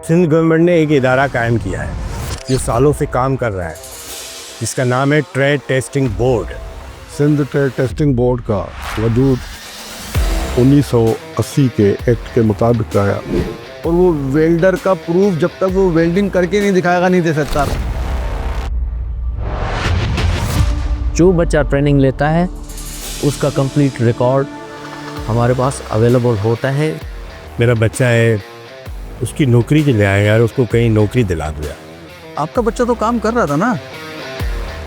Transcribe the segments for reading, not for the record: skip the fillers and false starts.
Sindh government نے ایک ادارہ قائم کیا ہے جو سالوں سے کام کر رہا ہے، جس کا نام ہے trade testing board. Sindh trade testing board کا وجود 1980 کے ایکٹ کے مطابق آیا، اور وہ ویلڈر کا پروف جب تک وہ ویلڈنگ کر کے نہیں دکھائے گا نہیں دے سکتا۔ جو بچہ ٹریننگ لیتا ہے اس کا کمپلیٹ ریکارڈ ہمارے پاس اویلیبل ہوتا ہے۔ میرا بچہ ہے، اس کی نوکری کے لیے آئے یار، اس کو کہیں نوکری دلا دیا۔ آپ کا بچہ تو کام کر رہا تھا نا۔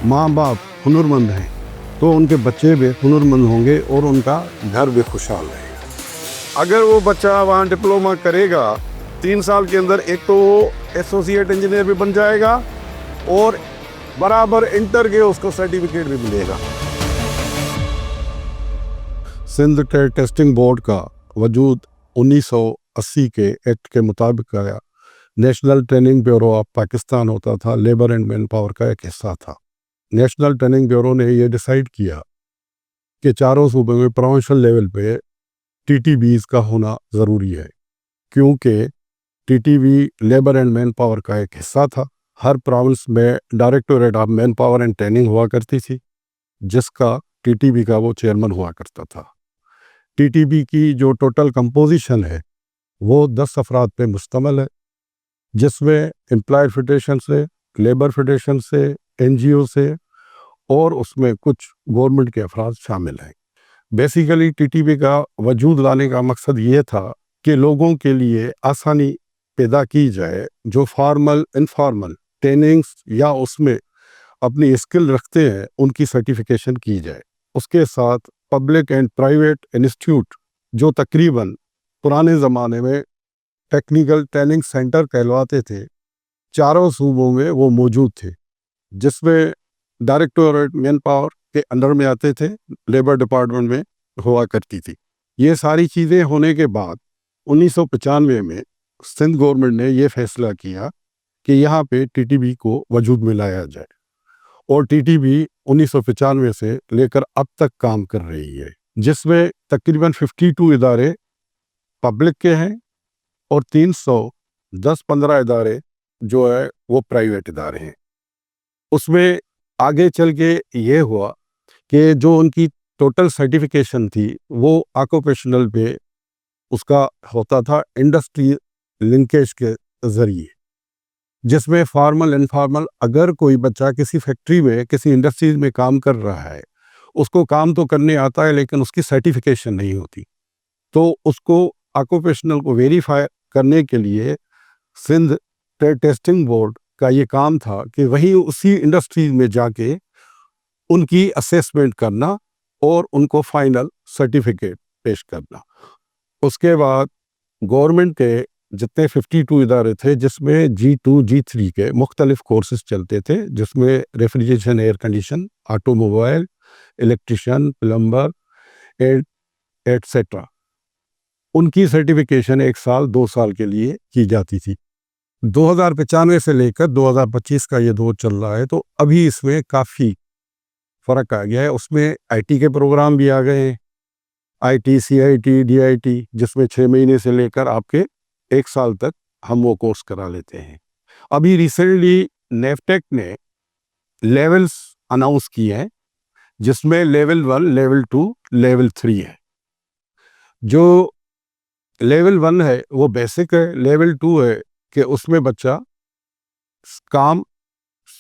ماں باپ ہنرمند ہیں تو ان کے بچے بھی ہنرمند ہوں گے اور ان کا گھر بھی خوشحال رہے گا۔ اگر وہ بچہ وہاں ڈپلومہ کرے گا 3 سال کے اندر، ایک تو وہ ایسوسیٹ انجینئر بھی بن جائے گا اور برابر انٹر کے اس کو سرٹیفکیٹ بھی ملے گا۔ سندھ ٹریڈ ٹیسٹنگ بورڈ کا وجود 1980 کے ایکٹ کے مطابق آیا۔ National training bureau of Pakistan ہوتا تھا، لیبر اینڈ مین پاور کا ایک حصہ تھا۔ نیشنل ٹریننگ بیورو نے یہ ڈیسائیڈ کیا کہ چاروں صوبے میں پروونشل لیول پہ ٹی ٹی بیز کا ہونا ضروری ہے، کیونکہ T T B labour and manpower کا ایک حصہ تھا۔ ہر پروونس میں directorate of manpower and training ہوا کرتی تھی، جس کا ٹی ٹی بی کا وہ چیئرمین ہوا کرتا تھا۔ ٹی ٹی بی کی جو ٹوٹل کمپوزیشن ہے وہ 10 افراد پہ مشتمل ہے، جس میں امپلائر فیڈریشن سے، لیبر فیڈریشن سے، این جی او سے اور اس میں کچھ گورنمنٹ کے افراد شامل ہیں۔ بیسیکلی ٹی ٹی بی کا وجود لانے کا مقصد یہ تھا کہ لوگوں کے لیے آسانی پیدا کی جائے، جو فارمل انفارمل ٹریننگز یا اس میں اپنی اسکل رکھتے ہیں ان کی سرٹیفیکیشن کی جائے۔ اس کے ساتھ پبلک اینڈ پرائیویٹ انسٹیٹیوٹ جو تقریباً پرانے زمانے میں ٹیکنیکل ٹریننگ سینٹر کہلواتے تھے، چاروں صوبوں میں وہ موجود تھے، جس میں ڈائریکٹوریٹ مین پاور کے انڈر میں آتے تھے، لیبر ڈپارٹمنٹ میں ہوا کرتی تھی۔ یہ ساری چیزیں ہونے کے بعد 1995 میں سندھ گورنمنٹ نے یہ فیصلہ کیا کہ یہاں پہ ٹی ٹی بی کو وجود میں لایا جائے، اور ٹی ٹی بی 1995 سے لے کر اب تک کام کر رہی ہے، جس میں تقریباً 52 ادارے پبلک کے ہیں اور 310-15 ادارے جو ہے وہ پرائیویٹ ادارے ہیں۔ اس میں آگے چل کے یہ ہوا کہ جو ان کی ٹوٹل سرٹیفیکیشن تھی وہ آکوپیشنل پہ اس کا ہوتا تھا انڈسٹری لنکیج کے ذریعے، جس میں فارمل انفارمل اگر کوئی بچہ کسی فیکٹری میں کسی انڈسٹریز میں کام کر رہا ہے، اس کو کام تو کرنے آتا ہے لیکن اس کی سرٹیفیکیشن نہیں ہوتی، تو اس کو آکوپیشنل کو ویریفائی کرنے کے لیے سندھ ٹریڈ ٹیسٹنگ بورڈ کا یہ کام تھا کہ وہی اسی انڈسٹریز میں جا کے ان کی اسیسمنٹ کرنا اور ان کو فائنل سرٹیفکیٹ پیش کرنا۔ اس کے بعد گورنمنٹ کے جتنے 52 ادارے تھے، جس میں G2 G3 کے مختلف کورسز چلتے تھے، جس میں refrigeration, air condition, automobile, electrician, plumber etcetera, ان کی سرٹیفیکیشن 1 سال 2 سال کے لیے کی جاتی تھی۔ 2095 سے لے کر 2025 کا یہ دور چل رہا ہے، تو ابھی اس میں کافی فرق آ گیا ہے۔ اس میں آئی ٹی کے پروگرام بھی آ گئے ہیں، I T, C I T, D I T, جس میں 6 مہینے سے لے کر آپ کے 1 سال تک ہم وہ کورس کرا لیتے ہیں۔ ابھی ریسنٹلی نیفٹیک نے لیولز اناؤنس کیے ہیں، جس میں لیول 1، لیول 2، لیول 3 ہے۔ جو لیول 1 ہے وہ بیسک ہے، لیول 2 ہے کہ اس میں بچہ کام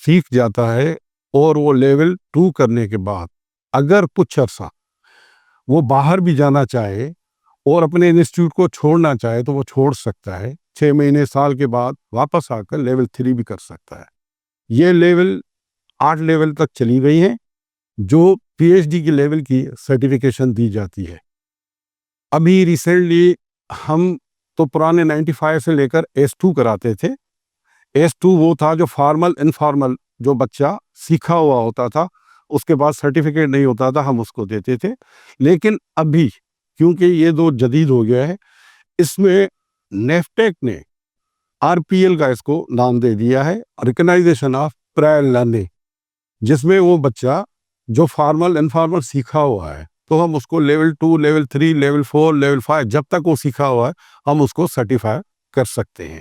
سیکھ جاتا ہے، اور وہ لیول 2 کرنے کے بعد اگر کچھ عرصہ وہ باہر بھی جانا چاہے اور اپنے انسٹیٹیوٹ کو چھوڑنا چاہے تو وہ چھوڑ سکتا ہے، 6 مہینے سال کے بعد واپس آ کر لیول 3 بھی کر سکتا ہے۔ یہ لیول 8 لیول تک چلی گئی ہیں، جو پی ایچ ڈی کی لیول کی سرٹیفیکیشن دی جاتی ہے۔ ابھی ریسنٹلی ہم تو پرانے 95 سے لے کر S2 کراتے تھے۔ S2 وہ تھا جو فارمل انفارمل، جو بچہ سیکھا ہوا ہوتا تھا، اس کے بعد سرٹیفکیٹ نہیں ہوتا تھا، ہم اس کو دیتے تھے۔ لیکن ابھی کیونکہ یہ دور جدید ہو گیا ہے، اس میں نیفٹیک نے RPL کا اس کو نام دے دیا ہے، ریکگنائزیشن آف پرائر لرننگ، جس میں وہ بچہ جو فارمل انفارمل سیکھا ہوا ہے تو ہم اس کو لیول 2، لیول 3، لیول 4، لیول 5 جب تک وہ سیکھا ہوا ہے ہم اس کو سرٹیفائی کر سکتے ہیں۔